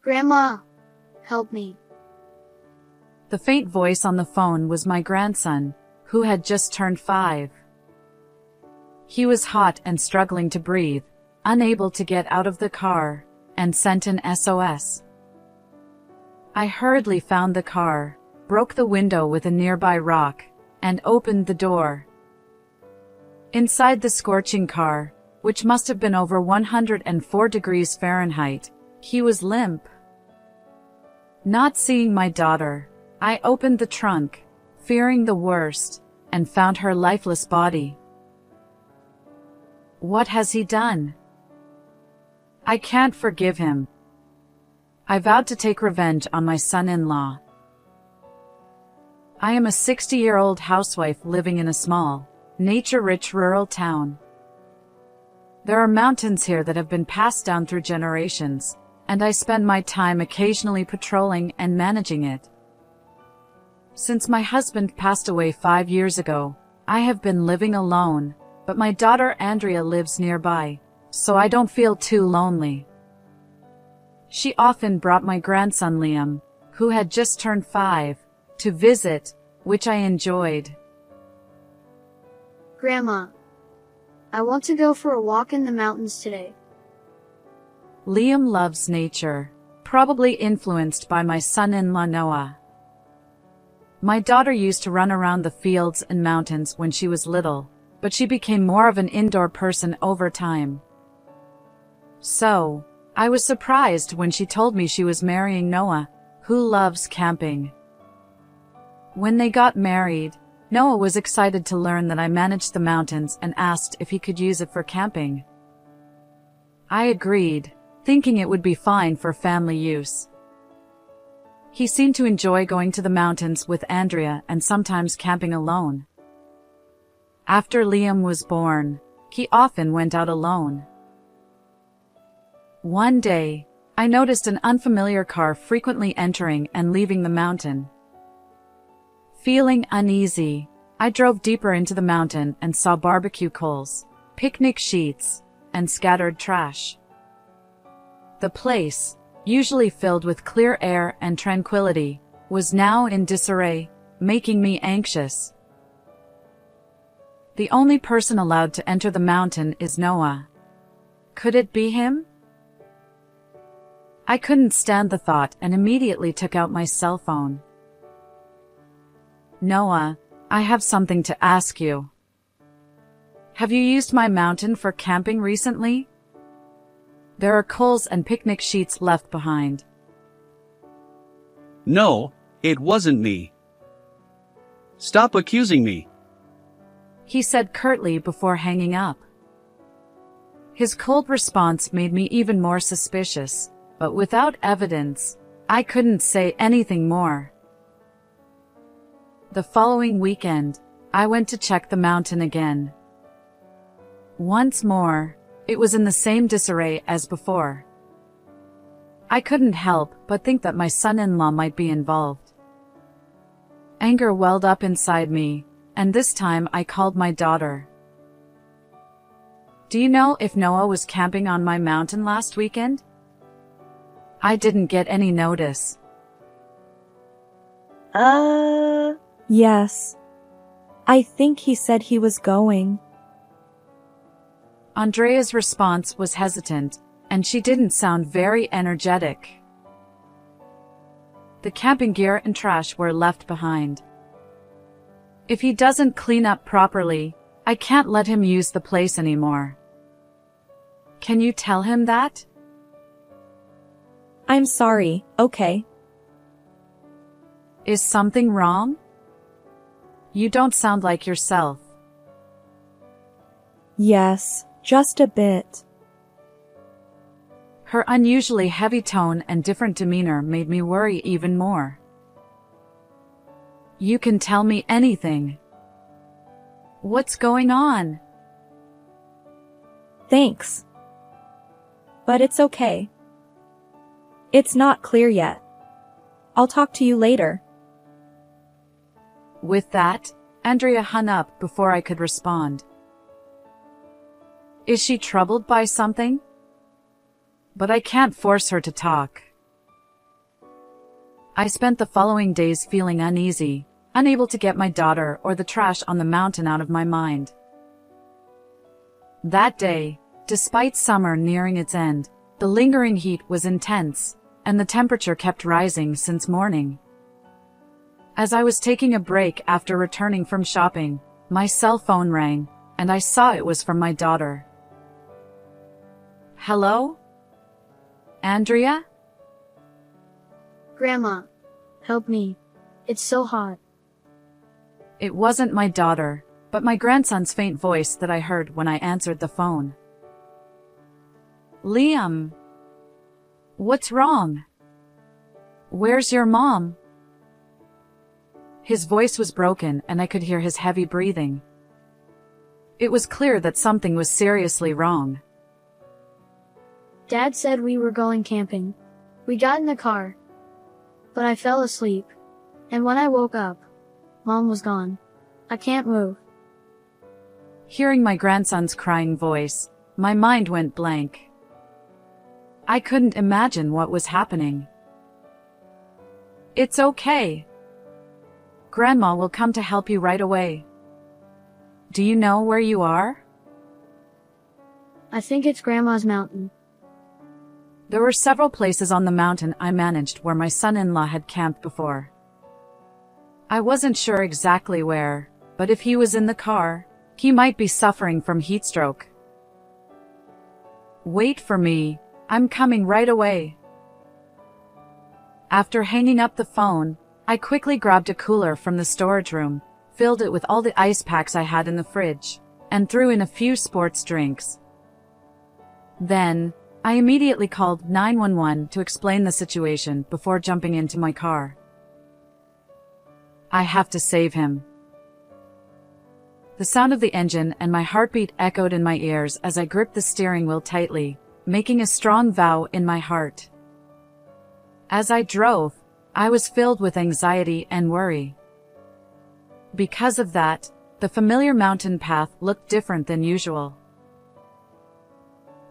Grandma, help me. The faint voice on the phone was my grandson, who had just turned 5. He was hot and struggling to breathe, unable to get out of the car, and sent an SOS. I hurriedly found the car, broke the window with a nearby rock, and opened the door. Inside the scorching car, which must have been over 104 degrees Fahrenheit, he was limp. Not seeing my daughter, I opened the trunk, fearing the worst, and found her lifeless body. What has he done? I can't forgive him. I vowed to take revenge on my son-in-law. I am a 60-year-old housewife living in a small, nature-rich rural town. There are mountains here that have been passed down through generations, and I spend my time occasionally patrolling and managing it. Since my husband passed away 5 years ago, I have been living alone, but my daughter Andrea lives nearby, so I don't feel too lonely. She often brought my grandson Liam, who had just turned 5, to visit, which I enjoyed. Grandma, I want to go for a walk in the mountains today. Liam loves nature, probably influenced by my son-in-law Noah. My daughter used to run around the fields and mountains when she was little, but she became more of an indoor person over time. So, I was surprised when she told me she was marrying Noah, who loves camping. When they got married, Noah was excited to learn that I managed the mountains and asked if he could use it for camping. I agreed, thinking it would be fine for family use. He seemed to enjoy going to the mountains with Andrea and sometimes camping alone. After Liam was born, he often went out alone. One day, I noticed an unfamiliar car frequently entering and leaving the mountain. Feeling uneasy, I drove deeper into the mountain and saw barbecue coals, picnic sheets, and scattered trash. The place, usually filled with clear air and tranquility, was now in disarray, making me anxious. The only person allowed to enter the mountain is Noah. Could it be him? I couldn't stand the thought and immediately took out my cell phone. Noah, I have something to ask you. Have you used my mountain for camping recently? There are coals and picnic sheets left behind. No, it wasn't me. Stop accusing me, he said curtly before hanging up. His cold response made me even more suspicious, but without evidence, I couldn't say anything more. The following weekend, I went to check the mountain again. Once more, it was in the same disarray as before. I couldn't help but think that my son-in-law might be involved. Anger welled up inside me, and this time I called my daughter. Do you know if Noah was camping on my mountain last weekend? I didn't get any notice. Yes. I think he said he was going. Andrea's response was hesitant, and she didn't sound very energetic. The camping gear and trash were left behind. If he doesn't clean up properly, I can't let him use the place anymore. Can you tell him that? I'm sorry, okay. Is something wrong? You don't sound like yourself. Yes, just a bit. Her unusually heavy tone and different demeanor made me worry even more. You can tell me anything. What's going on? Thanks. But it's okay. It's not clear yet. I'll talk to you later. With that, Andrea hung up before I could respond. Is she troubled by something? But I can't force her to talk. I spent the following days feeling uneasy, unable to get my daughter or the trash on the mountain out of my mind. That day, despite summer nearing its end, the lingering heat was intense, and the temperature kept rising since morning. As I was taking a break after returning from shopping, my cell phone rang, and I saw it was from my daughter. Hello? Andrea? Grandma, help me. It's so hot. It wasn't my daughter, but my grandson's faint voice that I heard when I answered the phone. Liam. What's wrong? Where's your mom? His voice was broken and I could hear his heavy breathing. It was clear that something was seriously wrong. Dad said we were going camping. We got in the car. But I fell asleep. And when I woke up, Mom was gone. I can't move. Hearing my grandson's crying voice, my mind went blank. I couldn't imagine what was happening. It's okay. Grandma will come to help you right away. Do you know where you are? I think it's Grandma's mountain. There were several places on the mountain I managed where my son-in-law had camped before. I wasn't sure exactly where, but if he was in the car, he might be suffering from heat stroke. Wait for me, I'm coming right away. After hanging up the phone, I quickly grabbed a cooler from the storage room, filled it with all the ice packs I had in the fridge, and threw in a few sports drinks. Then, I immediately called 911 to explain the situation before jumping into my car. I have to save him. The sound of the engine and my heartbeat echoed in my ears as I gripped the steering wheel tightly, making a strong vow in my heart. As I drove, I was filled with anxiety and worry. Because of that, the familiar mountain path looked different than usual.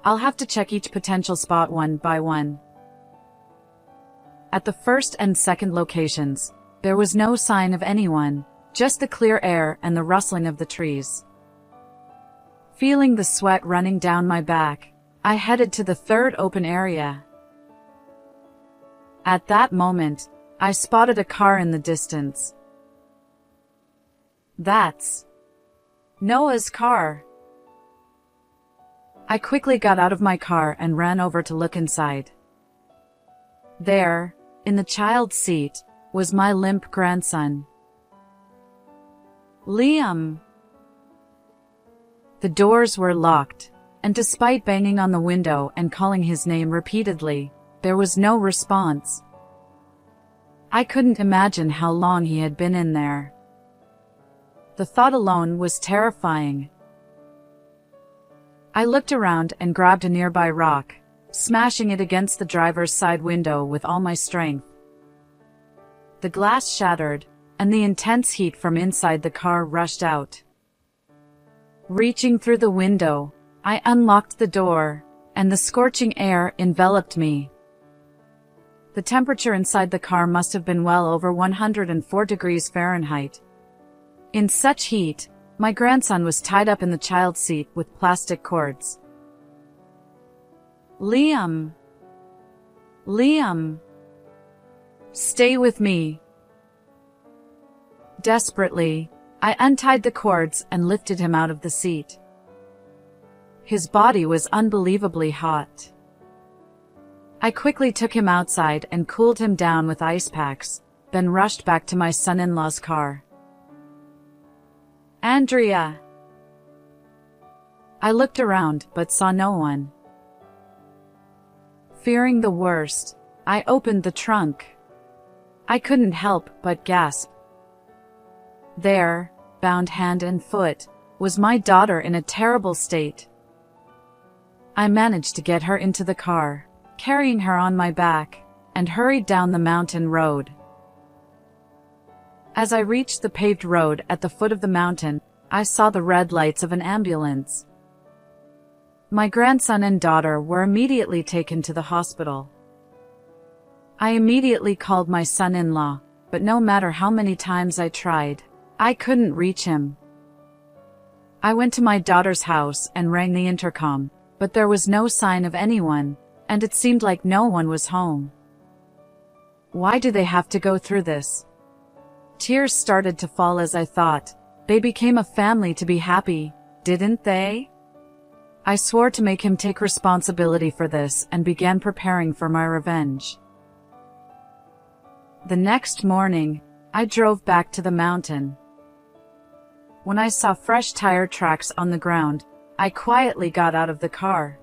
I'll have to check each potential spot one by one. At the first and second locations, there was no sign of anyone, just the clear air and the rustling of the trees. Feeling the sweat running down my back, I headed to the third open area. At that moment, I spotted a car in the distance. That's Noah's car. I quickly got out of my car and ran over to look inside. There, in the child's seat, was my limp grandson. Liam. The doors were locked, and despite banging on the window and calling his name repeatedly, there was no response. I couldn't imagine how long he had been in there. The thought alone was terrifying. I looked around and grabbed a nearby rock, smashing it against the driver's side window with all my strength. The glass shattered, and the intense heat from inside the car rushed out. Reaching through the window, I unlocked the door, and the scorching air enveloped me. The temperature inside the car must have been well over 104 degrees Fahrenheit. In such heat, my grandson was tied up in the child's seat with plastic cords. Liam. Liam. Stay with me. Desperately, I untied the cords and lifted him out of the seat. His body was unbelievably hot. I quickly took him outside and cooled him down with ice packs, then rushed back to my son-in-law's car. Andrea. I looked around but saw no one. Fearing the worst, I opened the trunk. I couldn't help but gasp. There, bound hand and foot, was my daughter in a terrible state. I managed to get her into the car, carrying her on my back, and hurried down the mountain road. As I reached the paved road at the foot of the mountain, I saw the red lights of an ambulance. My grandson and daughter were immediately taken to the hospital. I immediately called my son-in-law, but no matter how many times I tried, I couldn't reach him. I went to my daughter's house and rang the intercom, but there was no sign of anyone, and it seemed like no one was home. Why do they have to go through this? Tears started to fall as I thought. They became a family to be happy, didn't they? I swore to make him take responsibility for this and began preparing for my revenge. The next morning, I drove back to the mountain. When I saw fresh tire tracks on the ground, I quietly got out of the car.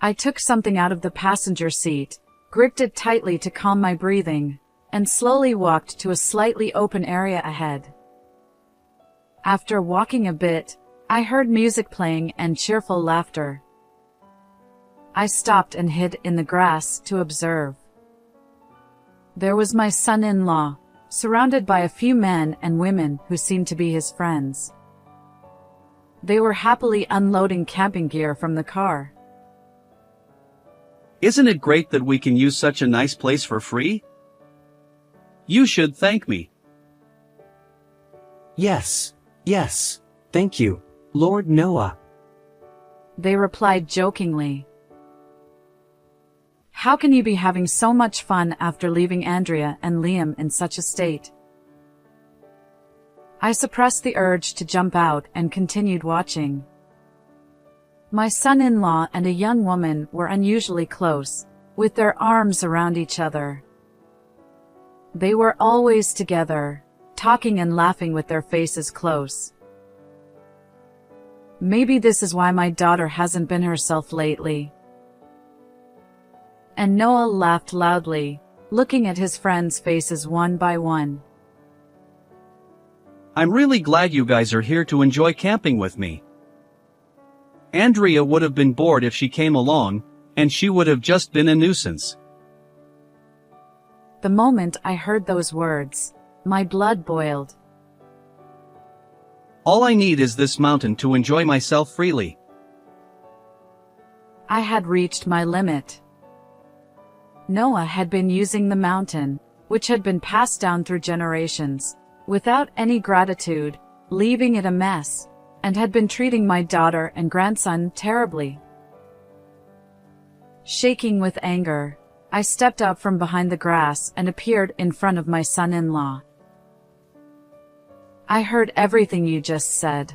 I took something out of the passenger seat, gripped it tightly to calm my breathing, and slowly walked to a slightly open area ahead. After walking a bit, I heard music playing and cheerful laughter. I stopped and hid in the grass to observe. There was my son-in-law, surrounded by a few men and women who seemed to be his friends. They were happily unloading camping gear from the car. Isn't it great that we can use such a nice place for free? You should thank me. Yes, thank you, Lord Noah. They replied jokingly. How can you be having so much fun after leaving Andrea and Liam in such a state? I suppressed the urge to jump out and continued watching. My son-in-law and a young woman were unusually close, with their arms around each other. They were always together, talking and laughing with their faces close. Maybe this is why my daughter hasn't been herself lately. And Noah laughed loudly, looking at his friends' faces one by one. I'm really glad you guys are here to enjoy camping with me. Andrea would have been bored if she came along, and she would have just been a nuisance. The moment I heard those words, my blood boiled. All I need is this mountain to enjoy myself freely. I had reached my limit. Noah had been using the mountain, which had been passed down through generations, without any gratitude, leaving it a mess, and had been treating my daughter and grandson terribly. Shaking with anger, I stepped out from behind the grass and appeared in front of my son-in-law. I heard everything you just said.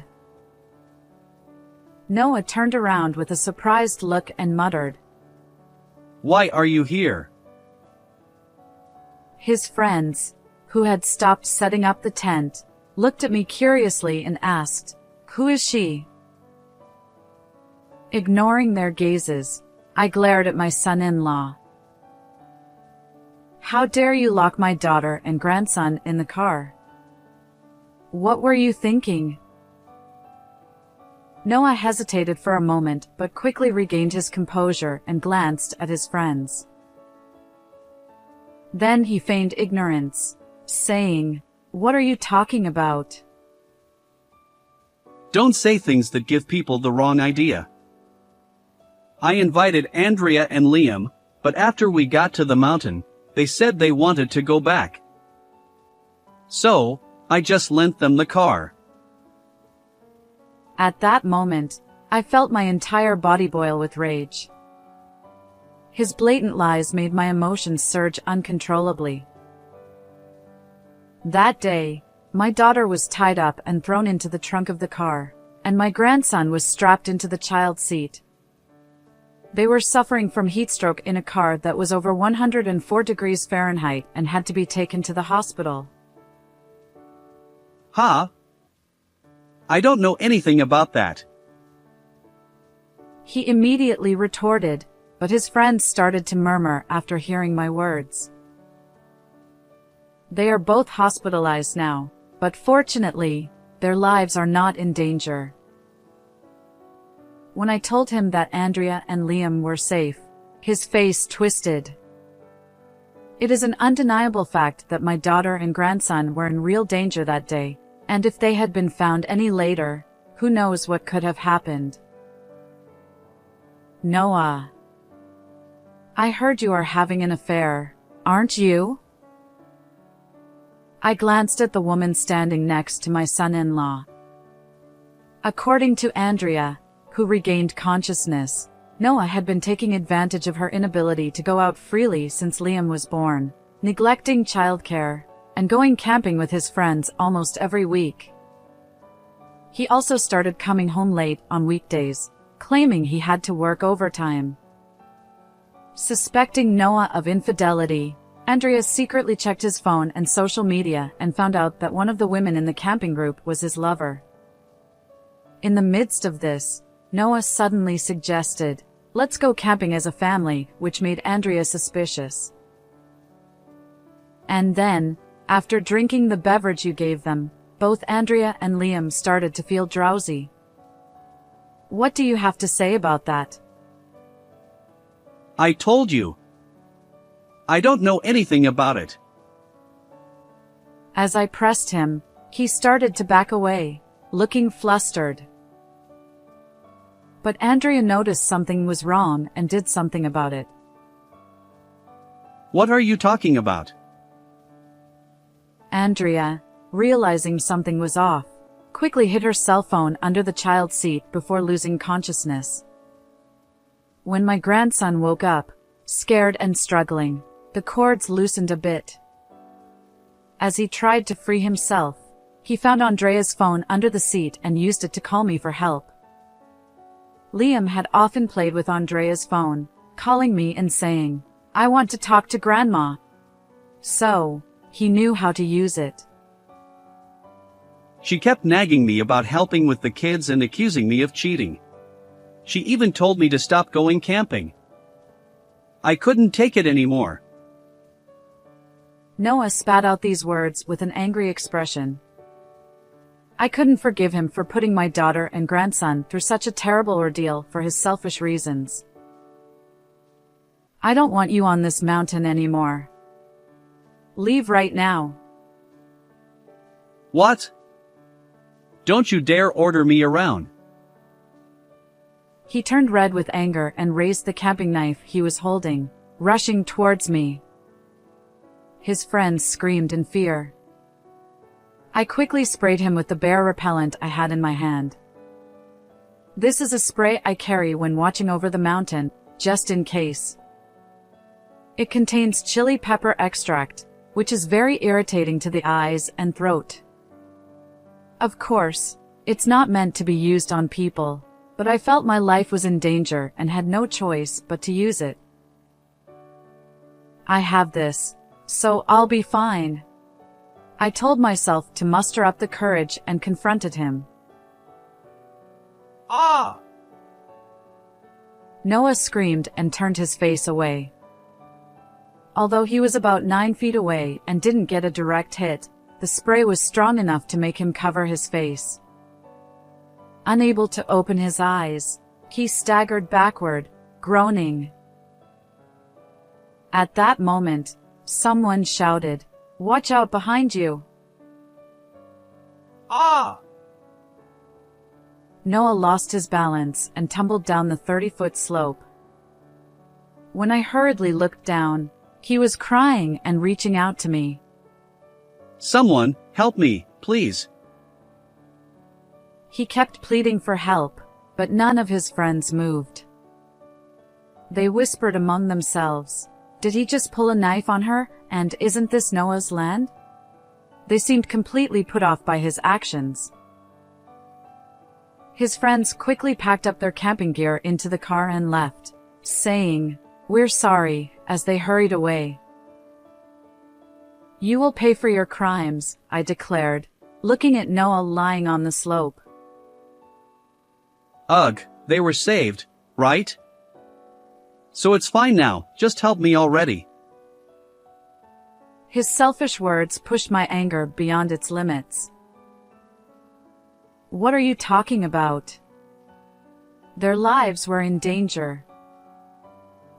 Noah turned around with a surprised look and muttered, Why are you here? His friends, who had stopped setting up the tent, looked at me curiously and asked, Who is she? Ignoring their gazes, I glared at my son-in-law. How dare you lock my daughter and grandson in the car? What were you thinking? Noah hesitated for a moment but quickly regained his composure and glanced at his friends. Then he feigned ignorance, saying, What are you talking about? Don't say things that give people the wrong idea. I invited Andrea and Liam, but after we got to the mountain, they said they wanted to go back. So, I just lent them the car. At that moment, I felt my entire body boil with rage. His blatant lies made my emotions surge uncontrollably. That day, my daughter was tied up and thrown into the trunk of the car, and my grandson was strapped into the child's seat. They were suffering from heatstroke in a car that was over 104 degrees Fahrenheit and had to be taken to the hospital. Huh? I don't know anything about that. He immediately retorted, but his friends started to murmur after hearing my words. They are both hospitalized now, but fortunately, their lives are not in danger. When I told him that Andrea and Liam were safe, his face twisted. It is an undeniable fact that my daughter and grandson were in real danger that day, and if they had been found any later, who knows what could have happened. Noah. I heard you are having an affair, aren't you? I glanced at the woman standing next to my son-in-law. According to Andrea, who regained consciousness, Noah had been taking advantage of her inability to go out freely since Liam was born, neglecting childcare, and going camping with his friends almost every week. He also started coming home late on weekdays, claiming he had to work overtime. Suspecting Noah of infidelity, Andrea secretly checked his phone and social media and found out that one of the women in the camping group was his lover. In the midst of this, Noah suddenly suggested, "Let's go camping as a family," which made Andrea suspicious. And then, after drinking the beverage you gave them, both Andrea and Liam started to feel drowsy. What do you have to say about that? I told you. I don't know anything about it. As I pressed him, he started to back away, looking flustered. But Andrea noticed something was wrong and did something about it. What are you talking about? Andrea, realizing something was off, quickly hid her cell phone under the child's seat before losing consciousness. When my grandson woke up, scared and struggling, the cords loosened a bit. As he tried to free himself, he found Andrea's phone under the seat and used it to call me for help. Liam had often played with Andrea's phone, calling me and saying, "I want to talk to Grandma." So, he knew how to use it. She kept nagging me about helping with the kids and accusing me of cheating. She even told me to stop going camping. I couldn't take it anymore. Noah spat out these words with an angry expression. I couldn't forgive him for putting my daughter and grandson through such a terrible ordeal for his selfish reasons. I don't want you on this mountain anymore. Leave right now. What? Don't you dare order me around. He turned red with anger and raised the camping knife he was holding, rushing towards me. His friends screamed in fear. I quickly sprayed him with the bear repellent I had in my hand. This is a spray I carry when watching over the mountain, just in case. It contains chili pepper extract, which is very irritating to the eyes and throat. Of course, it's not meant to be used on people, but I felt my life was in danger and had no choice but to use it. I have this, so I'll be fine. I told myself to muster up the courage and confronted him. Ah! Noah screamed and turned his face away. Although he was about 9 feet away and didn't get a direct hit, the spray was strong enough to make him cover his face. Unable to open his eyes, he staggered backward, groaning. At that moment, someone shouted, "Watch out behind you!" Ah! Noah lost his balance and tumbled down the 30-foot slope. When I hurriedly looked down, he was crying and reaching out to me. Someone, help me, please. He kept pleading for help, but none of his friends moved. They whispered among themselves, "Did he just pull a knife on her, and isn't this Noah's land?" They seemed completely put off by his actions. His friends quickly packed up their camping gear into the car and left, saying, "We're sorry," as they hurried away. "You will pay for your crimes," I declared, looking at Noah lying on the slope. Ugh, they were saved, right? So it's fine now, just help me already. His selfish words pushed my anger beyond its limits. What are you talking about? Their lives were in danger.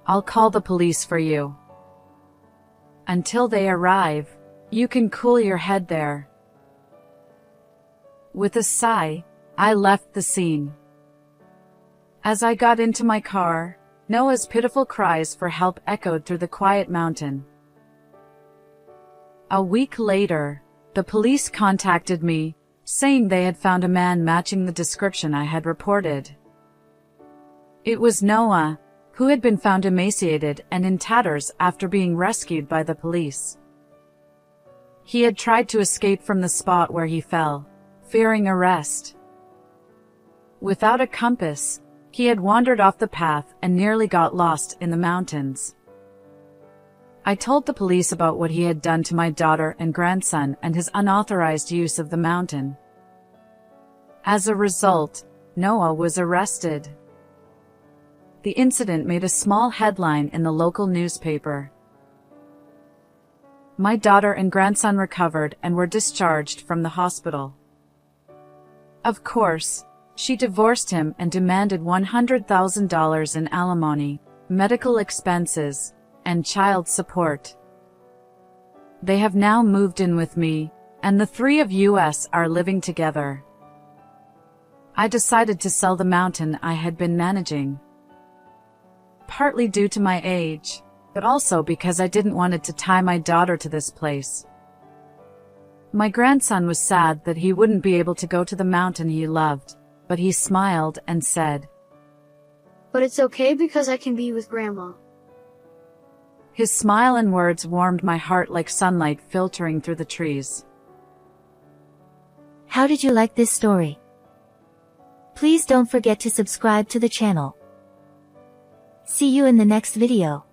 I'll call the police for you. Until they arrive, you can cool your head there. With a sigh, I left the scene. As I got into my car, Noah's pitiful cries for help echoed through the quiet mountain. A week later, the police contacted me, saying they had found a man matching the description I had reported. It was Noah, who had been found emaciated and in tatters after being rescued by the police. He had tried to escape from the spot where he fell, fearing arrest. Without a compass, he had wandered off the path and nearly got lost in the mountains. I told the police about what he had done to my daughter and grandson and his unauthorized use of the mountain. As a result, Noah was arrested. The incident made a small headline in the local newspaper. My daughter and grandson recovered and were discharged from the hospital. Of course, she divorced him and demanded $100,000 in alimony, medical expenses, and child support. They have now moved in with me, and the three of us are living together. I decided to sell the mountain I had been managing. Partly due to my age, but also because I didn't want it to tie my daughter to this place. My grandson was sad that he wouldn't be able to go to the mountain he loved, but he smiled and said, But it's okay because I can be with Grandma. His smile and words warmed my heart like sunlight filtering through the trees. How did you like this story? Please don't forget to subscribe to the channel. See you in the next video.